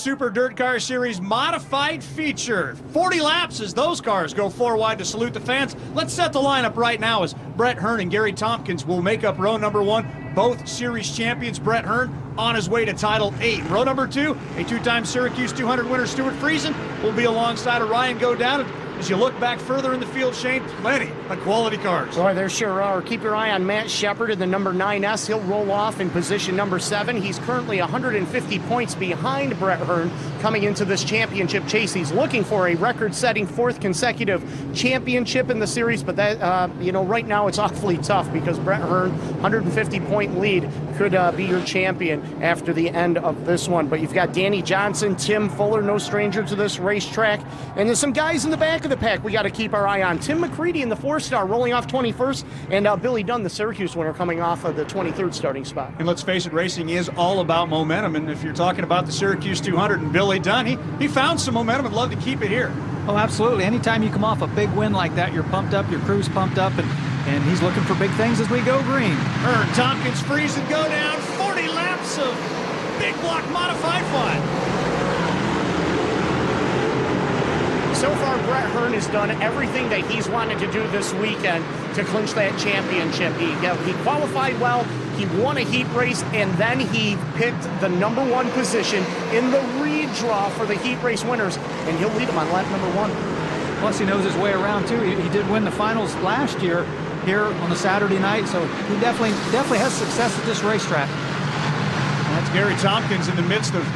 Super DIRTcar Series modified feature. 40 laps as those cars go 4 wide to salute the fans. Let's set the lineup right now as Brett Hearn and Gary Tompkins will make up row number 1. Both series champions. Brett Hearn on his way to Title 8. Row number 2, a 2-time Syracuse 200 winner, Stuart Friesen, will be alongside of Ryan Godown. As you look back further in the field, Shane, plenty of quality cars. Boy, there sure are. Keep your eye on Matt Shepard in the number 9S. He'll roll off in position number 7. He's currently 150 points behind Brett Hearn coming into this championship chase. He's looking for a record-setting 4th consecutive championship in the series, but that, right now it's awfully tough because Brett Hearn, 150-point lead, could be your champion after the end of this one. But you've got Danny Johnson, Tim Fuller, no stranger to this racetrack, and there's some guys in the back of the pack we got to keep our eye on. Tim McCready in the 4-star rolling off 21st, and Billy Dunn, the Syracuse winner, coming off of the 23rd starting spot. And let's face it, racing is all about momentum, and if you're talking about the Syracuse 200 and Billy Dunn, he found some momentum and love to keep it here. Oh, absolutely. Anytime you come off a big win like that, you're pumped up, your crew's pumped up, and he's looking for big things as we go green. Hearn, Tompkins, Friesen, go down. 40 laps of big block modified fun. So far, Brett Hearn has done everything that he's wanted to do this weekend to clinch that championship. He qualified well, he won a heat race, and then he picked the number 1 position in the redraw for the heat race winners, and he'll lead them on lap number 1. Plus, he knows his way around, too. He did win the finals last year here on a Saturday night, so he definitely has success at this racetrack. And that's Gary Tompkins in the midst of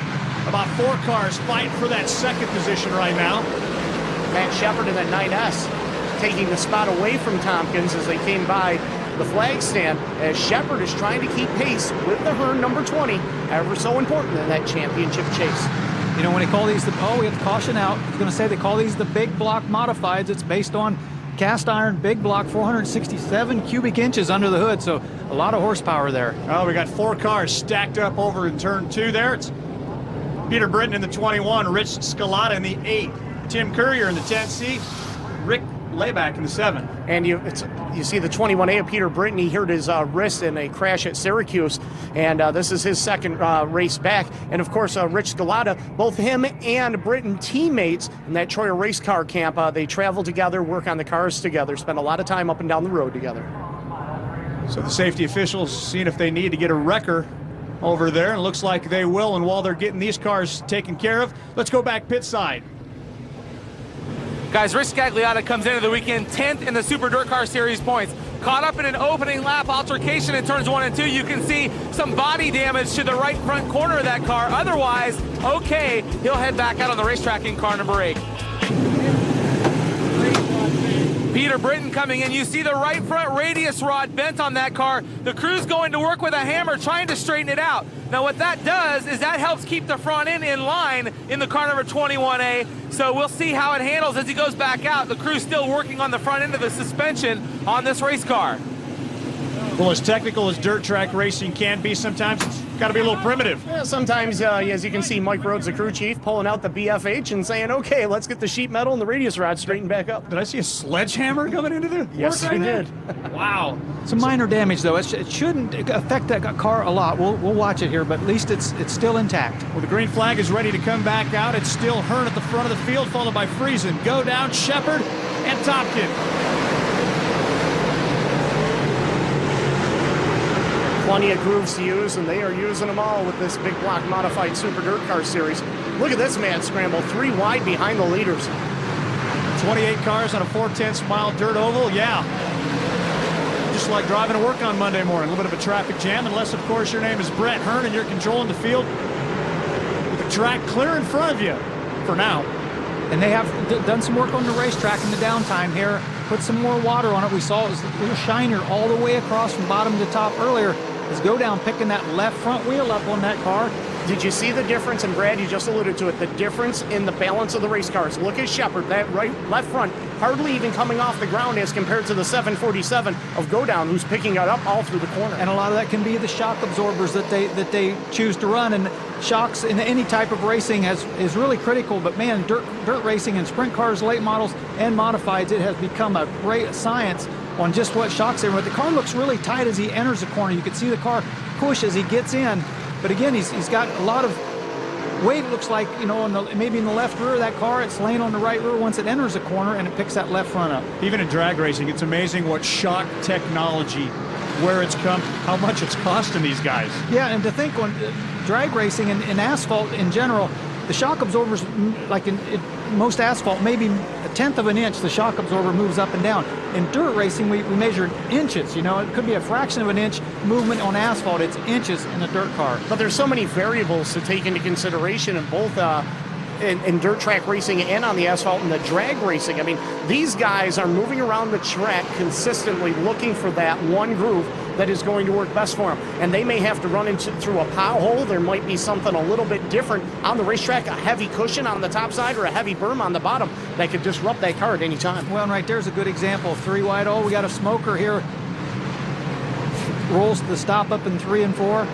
about 4 cars fighting for that 2nd position right now. Matt Shepard in that 9S taking the spot away from Tompkins as they came by the flag stand, as Shepard is trying to keep pace with the Hearn number 20, ever so important in that championship chase. You know, when they call these we have to caution out. I was going to say they call these the big block modifieds. It's based on cast iron big block, 467 cubic inches under the hood, so a lot of horsepower there. Oh, we got 4 cars stacked up over in turn 2 there. It's Peter Britton in the 21, Rich Scalata in the 8, Tim Courier in the 10C, Rick Layback in the 7. And you see the 21A of Peter Britton. He hurt his wrist in a crash at Syracuse, and this is his 2nd race back. And of course, Rich Scalata, both him and Britton teammates in that Troyer race car camp. They travel together, work on the cars together, spend a lot of time up and down the road together. So the safety officials seeing if they need to get a wrecker over there, and it looks like they will. And while they're getting these cars taken care of, let's go back pit side. Guys, Rich Scagliotta comes into the weekend 10th in the Super DIRTcar Series points. Caught up in an opening lap altercation in turns 1 and 2. You can see some body damage to the right front corner of that car. Otherwise, okay, he'll head back out on the racetrack in car number 8. Peter Britton coming in. You see the right front radius rod bent on that car. The crew's going to work with a hammer trying to straighten it out. Now what that does is that helps keep the front end in line in the car number 21A. So we'll see how it handles as he goes back out. The crew's still working on the front end of the suspension on this race car. Well, as technical as dirt track racing can be, sometimes it's got to be a little primitive. Yeah, sometimes, as you can see, Mike Rhodes, the crew chief, pulling out the BFH and saying, okay, let's get the sheet metal and the radius rod straightened back up. Did I see a sledgehammer coming into the Yes, work right he now? did. Wow. Some minor damage, though. It shouldn't affect that car a lot. We'll watch it here, but at least it's still intact. Well, the green flag is ready to come back out. It's still Hearn at the front of the field, followed by Friesen, Godown, Shepard, and Tompkins. Plenty of grooves to use, and they are using them all with this big block modified Super DIRTcar Series. Look at this mad scramble, 3 wide behind the leaders. 28 cars on a 4/10 mile dirt oval, yeah. Just like driving to work on Monday morning. A little bit of a traffic jam, unless, of course, your name is Brett Hearn and you're controlling the field with the track clear in front of you for now. And they have done some work on the racetrack in the downtime here. Put some more water on it. We saw it was a little shinier all the way across from bottom to top earlier. As Godown picking that left front wheel up on that car. Did you see the difference? And Brad, you just alluded to it, the difference in the balance of the race cars. Look at Shepard, that left front, hardly even coming off the ground as compared to the 747 of Godown, who's picking it up all through the corner. And a lot of that can be the shock absorbers that they choose to run. And shocks in any type of racing is really critical. But man, dirt racing and sprint cars, late models, and modifieds, it has become a great science on just what shocks they run. The car looks really tight as he enters the corner. You can see the car push as he gets in. But again, he's got a lot of weight looks like, you know, maybe in the left rear of that car, it's laying on the right rear once it enters a corner, and it picks that left front up. Even in drag racing, it's amazing what shock technology, where it's come, how much it's costing these guys. Yeah, and to think on drag racing and asphalt in general, the shock absorbers, like in most asphalt, maybe a tenth of an inch, the shock absorber moves up and down. In dirt racing, we measure inches. You know, it could be a fraction of an inch movement on asphalt. It's inches in a dirt car. But there's so many variables to take into consideration in both in dirt track racing and on the asphalt and the drag racing. I mean, these guys are moving around the track consistently looking for that one groove that is going to work best for them. And they may have to run through a pothole. There might be something a little bit different on the racetrack, a heavy cushion on the top side or a heavy berm on the bottom that could disrupt that car at any time. Well, and right there's a good example. 3 wide. Oh, we got a smoker here. Rolls the stop up in 3 and 4.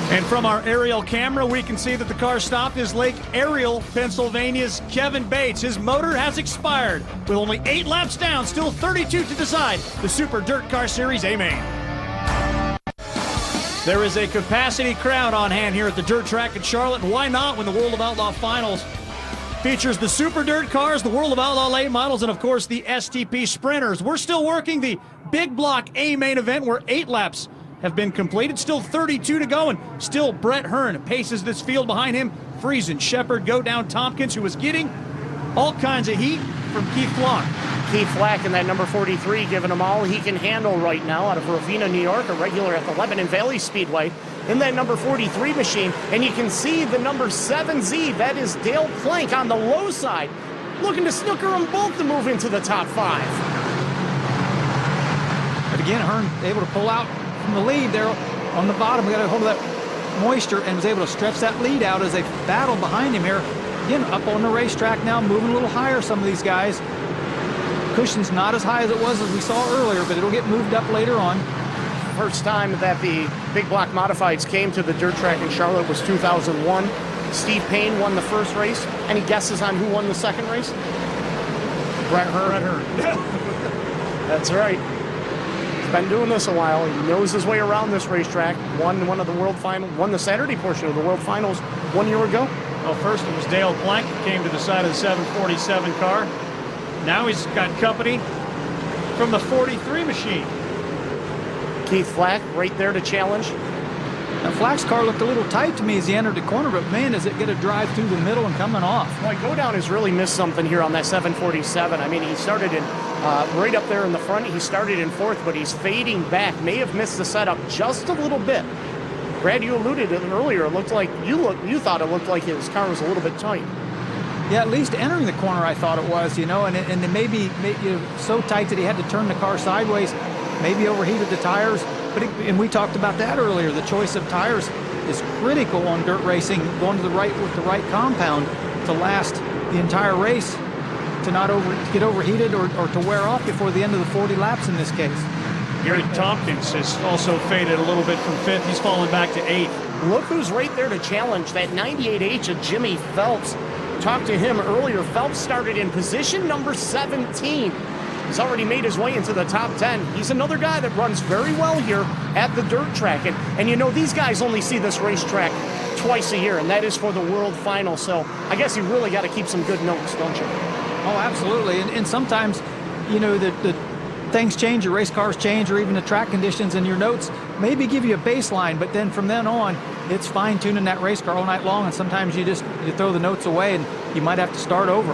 And from our aerial camera, we can see that the car stopped is Lake Ariel, Pennsylvania's Kevin Bates. His motor has expired. With only 8 laps down, still 32 to decide the Super DIRTcar Series A-Main. There is a capacity crowd on hand here at the dirt track in Charlotte, and why not when the World of Outlaw Finals features the Super Dirt cars, the World of Outlaw late models, and of course the STP Sprinters. We're still working the big block A-Main event where 8 laps have been completed. Still 32 to go, and still Brett Hearn paces this field behind him. Friesen, Shepard, go down Tompkins, who was getting all kinds of heat from Keith Flack. Keith Flack in that number 43, giving him all he can handle right now out of Ravenna, New York, a regular at the Lebanon Valley Speedway in that number 43 machine. And you can see the number 7Z, that is Dale Plank on the low side, looking to snooker them both to move into the top 5. But again, Hearn able to pull out from the lead there on the bottom. We got a hold of that moisture and was able to stretch that lead out as they battle behind him here. Again, up on the racetrack now, moving a little higher, some of these guys. Cushion's not as high as it was as we saw earlier, but it'll get moved up later on. First time that the big block modifieds came to the dirt track in Charlotte was 2001. Steve Payne won the first race. Any guesses on who won the second race? Brett Hearn. That's right. He's been doing this a while. He knows his way around this racetrack. Won one of the World Finals, won the Saturday portion of the World Finals 1 year ago. Well, first it was Dale Plank who came to the side of the 747 car. Now he's got company from the 43 machine. Keith Flack right there to challenge. Now, Flack's car looked a little tight to me as he entered the corner, but man, does it get a drive through the middle and coming off. Well, Go Down has really missed something here on that 747. I mean, he started in right up there in the front. He started in 4th, but he's fading back. May have missed the setup just a little bit. Brad, you alluded to it earlier. It looked like you thought it looked like his car was a little bit tight. Yeah, at least entering the corner, I thought it was, you know, and it maybe so tight that he had to turn the car sideways, maybe overheated the tires. And we talked about that earlier. The choice of tires is critical on dirt racing, going to the right with the right compound to last the entire race, to not get overheated or to wear off before the end of the 40 laps in this case. Gary Tompkins has also faded a little bit from 5th. He's fallen back to 8th. Look who's right there to challenge, that 98H of Jimmy Phelps. Talked to him earlier. Phelps started in position number 17. He's already made his way into the top 10. He's another guy that runs very well here at the dirt track. And you know, these guys only see this racetrack twice a year, and that is for the World Final. So I guess you really got to keep some good notes, don't you? Oh, absolutely. And sometimes, you know, the things change, your race cars change, or even the track conditions, and your notes maybe give you a baseline, but then from then on, it's fine-tuning that race car all night long, and sometimes you throw the notes away and you might have to start over.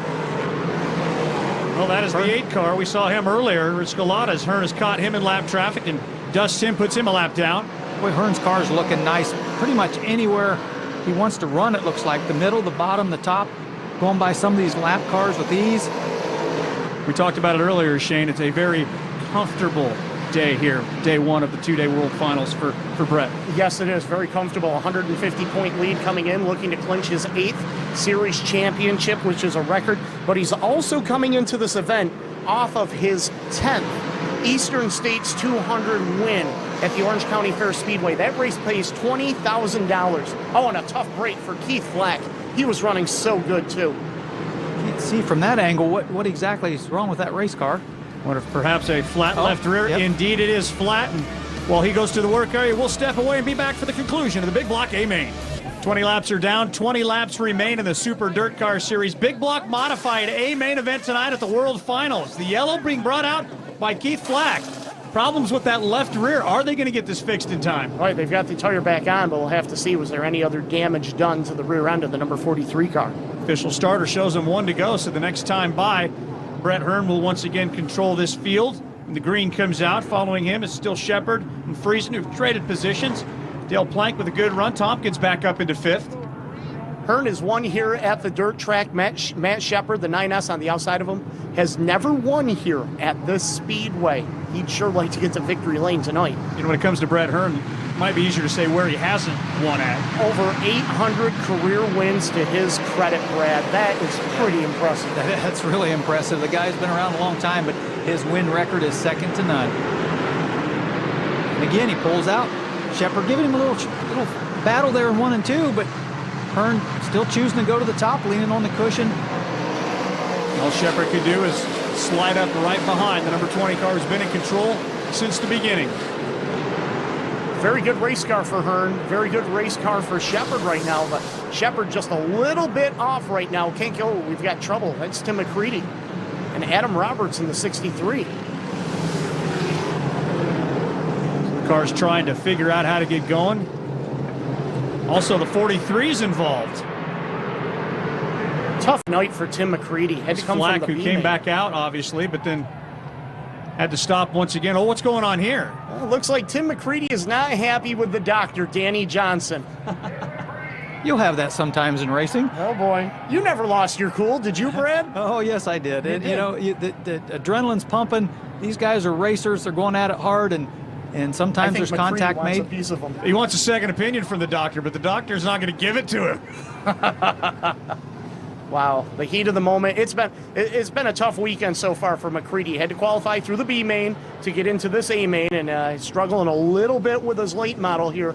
Well, that is the 8 car. We saw him earlier. Scalata's Hearn has caught him in lap traffic and dusts him, puts him a lap down. Boy, Hearn's car is looking nice pretty much anywhere he wants to run, it looks like. The middle, the bottom, the top, going by some of these lap cars with ease. We talked about it earlier, Shane. It's a very comfortable day here, day 1 of the 2-day World Finals for Brett. Yes, it is. Very comfortable. 150-point lead coming in, looking to clinch his 8th Series championship, which is a record. But he's also coming into this event off of his 10th Eastern States 200 win at the Orange County Fair Speedway. That race pays $20,000. Oh, and a tough break for Keith Flack. He was running so good, too. Can't see from that angle what exactly is wrong with that race car. What if perhaps a flat left rear? Yep. Indeed, it is flat. And while he goes to the work area, we'll step away and be back for the conclusion of the big block A-Main. 20 laps are down, 20 laps remain in the Super DIRTcar Series. Big block modified A main event tonight at the World Finals. The yellow being brought out by Keith Flack. Problems with that left rear. Are they going to get this fixed in time? All right, they've got the tire back on, but we'll have to see, was there any other damage done to the rear end of the number 43 car? Official starter shows them 1 to go, so the next time by, Brett Hearn will once again control this field. And the green comes out. Following him is still Shepard and Friesen, who've traded positions. Dale Plank with a good run. Tompkins back up into 5th. Hearn has won here at the dirt track. Matt Shepard, the 9S on the outside of him, has never won here at this speedway. He'd sure like to get to victory lane tonight. You know, when it comes to Brett Hearn, it might be easier to say where he hasn't won at. Over 800 career wins to his credit, Brad. That is pretty impressive. That's really impressive. The guy's been around a long time, but his win record is second to none. And again, he pulls out. Shepard giving him a little battle there in 1 and 2, but Hearn still choosing to go to the top, leaning on the cushion. All Shepard could do is slide up right behind. The number 20 car has been in control since the beginning. Very good race car for Hearn. Very good race car for Shepard right now, but Shepard just a little bit off right now. Can't go. We've got trouble. That's Tim McCready and Adam Roberts in the 63. The car's trying to figure out how to get going. Also, the 43's involved. Tough night for Tim McCready. Had to come Flack, from the who came back out, obviously, but then had to stop once again. Oh, what's going on here? Well, it looks like Tim McCready is not happy with the doctor, Danny Johnson. You'll have that sometimes in racing. Oh, boy. You never lost your cool, did you, Brad? Oh, yes, I did. You know, the adrenaline's pumping. These guys are racers. They're going at it hard, and sometimes there's contact made. A piece of him. He wants a second opinion from the doctor, but the doctor's not going to give it to him. Wow, the heat of the moment. It's been a tough weekend so far for McCready. Had to qualify through the B main to get into this A main, and struggling a little bit with his late model here.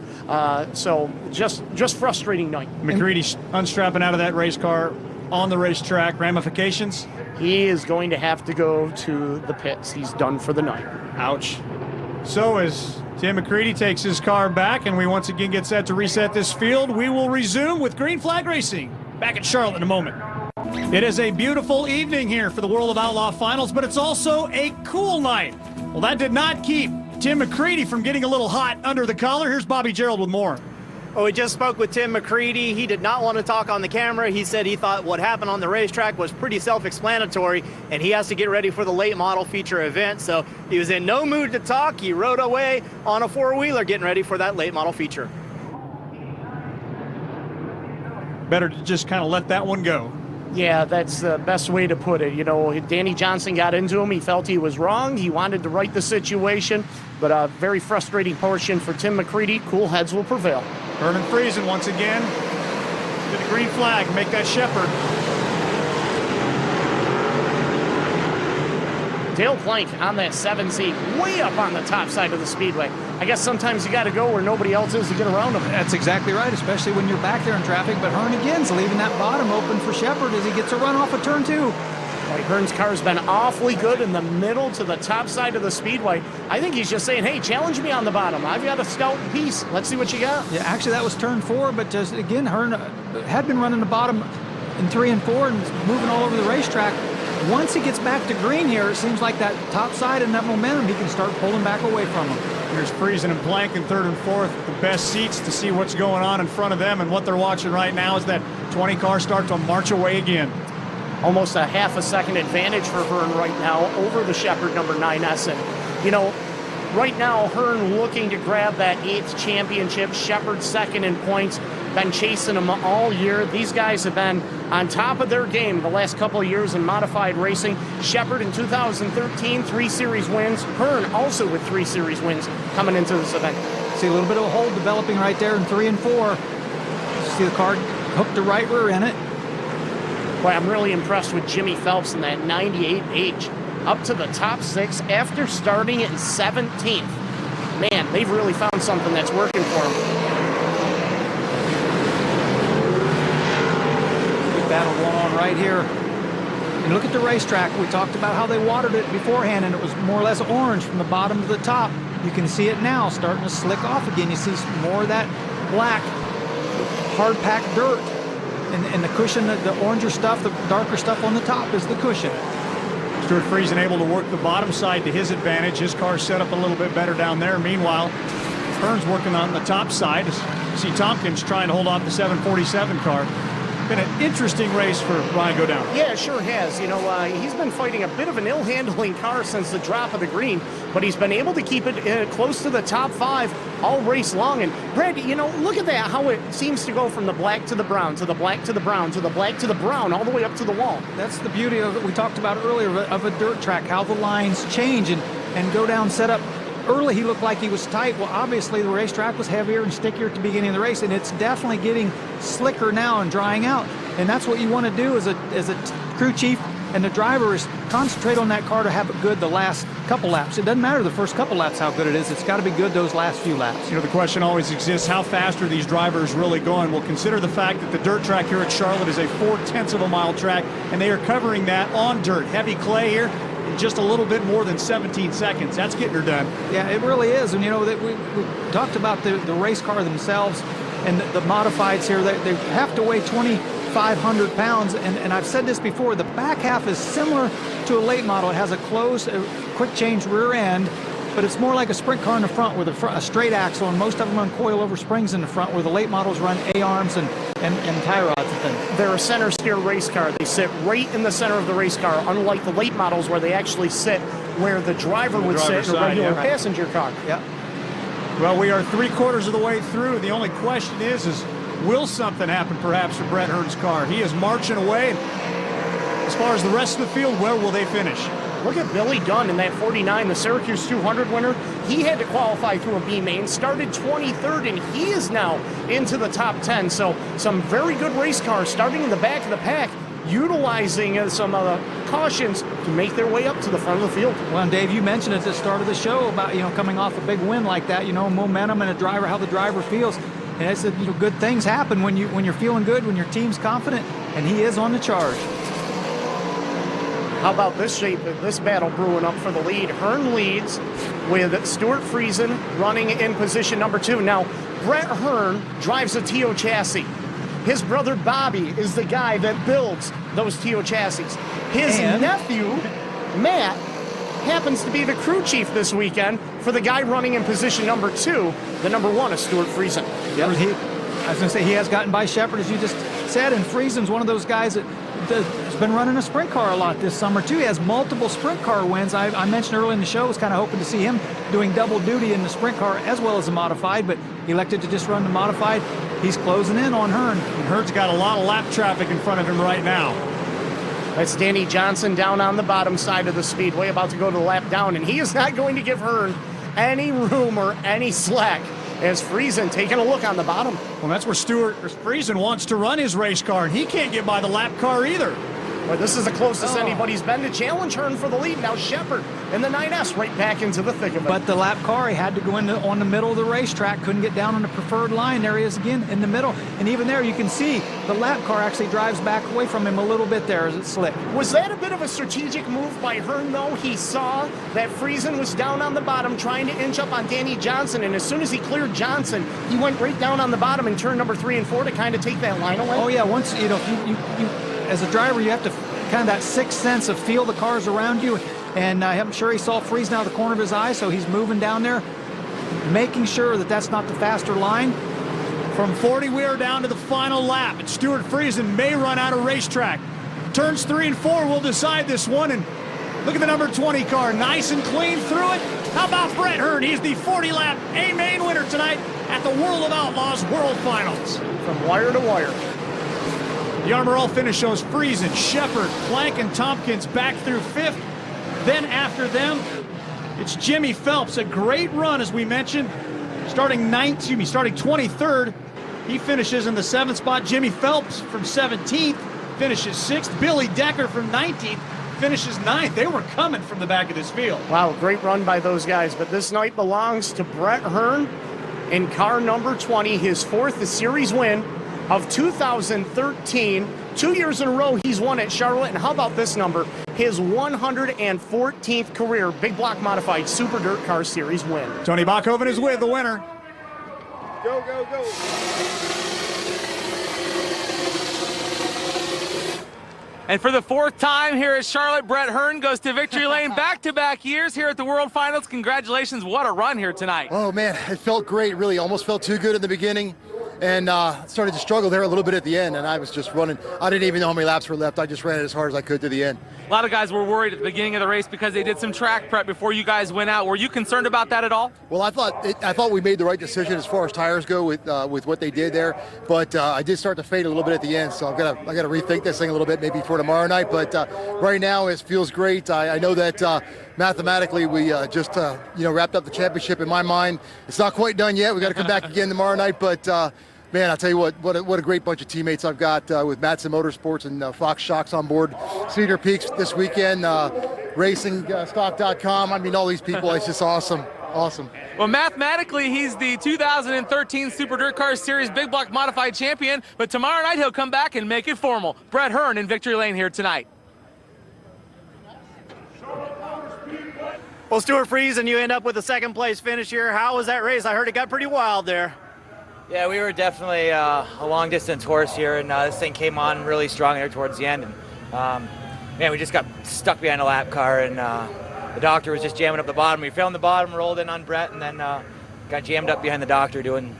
So just frustrating night. McCready unstrapping out of that race car on the racetrack. Ramifications? He is going to have to go to the pits. He's done for the night. Ouch. So as Tim McCready takes his car back and we once again get set to reset this field, we will resume with Green Flag Racing. Back at Charlotte in a moment. It is a beautiful evening here for the World of Outlaw Finals, but it's also a cool night. Well, that did not keep Tim McCready from getting a little hot under the collar. Here's Bobby Gerald with more. Well, we just spoke with Tim McCready. He did not want to talk on the camera. He said he thought what happened on the racetrack was pretty self-explanatory, and he has to get ready for the late model feature event. So he was in no mood to talk. He rode away on a four-wheeler getting ready for that late model feature. Better to just kind of let that one go. Yeah, that's the best way to put it. You know, Danny Johnson got into him. He felt he was wrong. He wanted to right the situation, but a very frustrating portion for Tim McCready. Cool heads will prevail. Hearn and Friesen once again to the green flag. Make that Shepard. Dale Plank on that 7 seat, way up on the top side of the speedway. I guess sometimes you got to go where nobody else is to get around them. That's exactly right, especially when you're back there in traffic. But Hearn again's leaving that bottom open for Shepard as he gets a run off of turn 2. Like Hearn's car's been awfully good in the middle to the top side of the speedway. I think he's just saying, hey, challenge me on the bottom. I've got a stout piece. Let's see what you got. Yeah, actually that was turn 4, but just again, Hearn had been running the bottom in 3 and 4 and moving all over the racetrack. Once he gets back to green here, it seems like that top side and that momentum, he can start pulling back away from him. Here's Friesen and Plank in 3rd and 4th, the best seats to see what's going on in front of them, and what they're watching right now is that 20 car start to march away again. Almost a half a second advantage for Hearn right now over the Shepard number 9S. And, you know, right now, Hearn looking to grab that 8th championship. Shepard second in points. Been chasing them all year. These guys have been on top of their game the last couple of years in modified racing. Shepard in 2013, 3 series wins. Hearn also with 3 series wins coming into this event. See a little bit of a hold developing right there in 3 and 4. See the car hooked the right rear in it. Boy, I'm really impressed with Jimmy Phelps in that 98H. Up to the top 6 after starting in 17th. Man, they've really found something that's working for them. Battle going on right here. And look at the racetrack. We talked about how they watered it beforehand, and it was more or less orange from the bottom to the top. You can see it now starting to slick off again. You see more of that black hard-packed dirt. And the cushion, the oranger stuff, the darker stuff on the top is the cushion. Stuart Friesen able to work the bottom side to his advantage. His car's set up a little bit better down there. Meanwhile, Hearn's working on the top side. See Tompkins trying to hold off the 747 car. Been an interesting race for Ryan Godown. Yeah, it sure has. You know, he's been fighting a bit of an ill-handling car since the drop of the green, but he's been able to keep it close to the top 5 all race long. And Brad, you know, look at that, how it seems to go from the black to the brown, to the black to the brown, to the black to the brown, all the way up to the wall. That's the beauty of it. We talked about earlier of a dirt track, how the lines change and Godown set up. Early, he looked like he was tight. Well, obviously, the racetrack was heavier and stickier at the beginning of the race, and it's definitely getting slicker now and drying out. And that's what you want to do as a crew chief and the driver is concentrate on that car to have it good the last couple laps. It doesn't matter the first couple laps how good it is. It's got to be good those last few laps. You know, the question always exists, how fast are these drivers really going? Well, consider the fact that the dirt track here at Charlotte is a 0.4 of a mile track, and they are covering that on dirt. Heavy clay here. Just a little bit more than 17 seconds. That's getting her done. Yeah, it really is. And, you know, we talked about the race car themselves and the modifieds here. They have to weigh 2,500 pounds. And I've said this before, the back half is similar to a late model. It has a closed, quick change rear end, but it's more like a sprint car in the front with a straight axle. And most of them run coil-over springs in the front, where the late models run A-arms and tie rods and things. They're a center steer race car. They sit right in the center of the race car, unlike the late models where they actually sit where the driver would sit in a regular passenger car. Yeah. Well, we are 3/4 of the way through. The only question is will something happen perhaps for Brett Hearn's car? He is marching away. As far as the rest of the field, where will they finish? Look at Billy Gunn in that 49, the Syracuse 200 winner. He had to qualify through a B main, started 23rd, and he is now into the top 10. So some very good race cars starting in the back of the pack, utilizing some cautions to make their way up to the front of the field. Well, and Dave, you mentioned at the start of the show about, you know, coming off a big win like that, you know, momentum and a driver, how the driver feels. And I said, you know, good things happen when you're feeling good, when your team's confident, and he is on the charge. How about this shape, this battle brewing up for the lead? Hearn leads with Stuart Friesen running in position number 2. Now, Brett Hearn drives a TO chassis. His brother Bobby is the guy that builds those TO chassis. His nephew, Matt, happens to be the crew chief this weekend for the guy running in position number 2. The number 1 is Stuart Friesen. Yep. I was going to say, he has gotten by Shepard, as you just said, and Friesen's one of those guys that has been running a sprint car a lot this summer, too. He has multiple sprint car wins. I mentioned earlier in the show, I was kind of hoping to see him doing double duty in the sprint car as well as the modified, but he elected to just run the modified. He's closing in on Hearn. And Hearn's got a lot of lap traffic in front of him right now. That's Danny Johnson down on the bottom side of the speedway, about to go to the lap down, and he is not going to give Hearn any room or any slack, as Friesen taking a look on the bottom. Well, that's where Stuart Friesen wants to run his race car, and he can't get by the lap car either. Well, this is the closest anybody's been to challenge Hearn for the lead. Now Shepard in the 9S right back into the thick of it. But the lap car, he had to go on the middle of the racetrack, couldn't get down on the preferred line. There he is again in the middle. And even there, you can see the lap car actually drives back away from him a little bit there as it slipped. Was that a bit of a strategic move by Hearn, though? He saw that Friesen was down on the bottom trying to inch up on Danny Johnson, and as soon as he cleared Johnson, he went right down on the bottom in turn number 3 and 4 to kind of take that line away. Oh, yeah. Once, you know, you as a driver, you have to kind of that sixth sense of feel the cars around you. And I'm sure he saw Friesen out of the corner of his eye, so he's moving down there, making sure that that's not the faster line. From 40, we are down to the final lap, and Stuart Friesen may run out of racetrack. Turns 3 and 4 will decide this one, and look at the number 20 car, nice and clean through it. How about Brett Hearn? He's the 40-lap A-main winner tonight at the World of Outlaws World Finals. From wire to wire. The Armor All finish shows Friesen, Shepard, Plank, and Tompkins back through 5th. Then after them, it's Jimmy Phelps. A great run, as we mentioned. Starting 23rd. He finishes in the 7th spot. Jimmy Phelps from 17th finishes 6th. Billy Decker from 19th finishes 9th. They were coming from the back of this field. Wow, great run by those guys. But this night belongs to Brett Hearn in car number 20, his 4th series win of 2013. 2 years in a row he's won at Charlotte, and how about this number? His 114th career Big Block Modified Super DIRTcar Series win. Tony Bachhoven is with the winner. Go, go, go. And for the 4th time here at Charlotte, Brett Hearn goes to victory lane back-to-back years here at the World Finals. Congratulations, what a run here tonight. Oh man, it felt great, really. Almost felt too good in the beginning, and started to struggle there a little bit at the end, and I was just running. I didn't even know how many laps were left. I just ran it as hard as I could to the end. A lot of guys were worried at the beginning of the race because they did some track prep before you guys went out. Were you concerned about that at all? Well, I thought we made the right decision as far as tires go with what they did there, but I did start to fade a little bit at the end, so I got to rethink this thing a little bit maybe for tomorrow night. But right now it feels great. I know that mathematically we just wrapped up the championship. In my mind, it's not quite done yet. We got to come back again tomorrow night, but. Man, I'll tell you what a great bunch of teammates I've got with Matson Motorsports and Fox Shocks on board. Cedar Peaks this weekend, RacingStock.com. I mean, all these people, it's just awesome. Awesome. Well, mathematically, he's the 2013 Super DIRTcar Series Big Block Modified Champion, but tomorrow night he'll come back and make it formal. Brett Hearn in victory lane here tonight. Well, Stuart Friesen, you end up with a 2nd place finish here. How was that race? I heard it got pretty wild there. Yeah, we were definitely a long-distance horse here, and this thing came on really strong there towards the end. And man, we just got stuck behind a lap car, and the doctor was just jamming up the bottom. We found the bottom, rolled in on Brett, and then got jammed up behind the doctor doing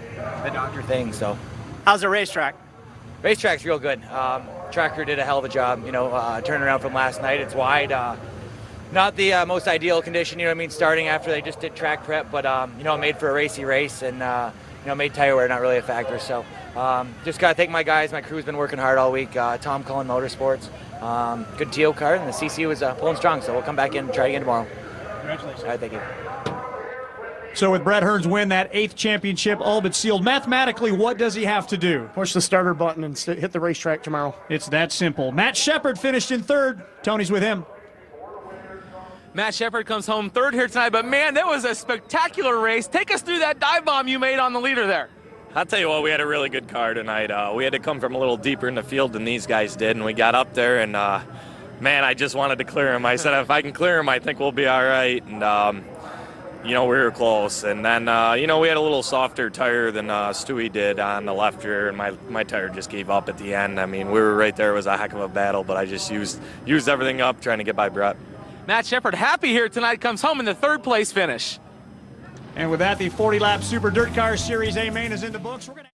the doctor thing. So, how's the racetrack? Racetrack's real good. Tracker did a hell of a job. Turning around from last night. It's wide. Not the most ideal condition, starting after they just did track prep, but made for a racy race, and made tire wear not really a factor. So just got to thank my guys. My crew's been working hard all week. Tom Cullen Motorsports, good TO car, and the CC was pulling strong. So we'll come back in and try again tomorrow. Congratulations. All right, thank you. So with Brett Hearn's win, that 8th championship all but sealed. Mathematically, what does he have to do? Push the starter button and hit the racetrack tomorrow. It's that simple. Matt Shepard finished in 3rd. Tony's with him. Matt Shepard comes home 3rd here tonight, but man, that was a spectacular race. Take us through that dive bomb you made on the leader there. I'll tell you what, we had a really good car tonight. We had to come from a little deeper in the field than these guys did, and we got up there, and man, I just wanted to clear him. I said, if I can clear him, I think we'll be all right. And, we were close. And then, we had a little softer tire than Stewie did on the left rear, and my tire just gave up at the end. I mean, we were right there. It was a heck of a battle, but I just used everything up trying to get by Brett. Matt Shepard, happy here tonight, comes home in the 3rd place finish. And with that, the 40-lap Super DIRTcar Series A main is in the books. We're gonna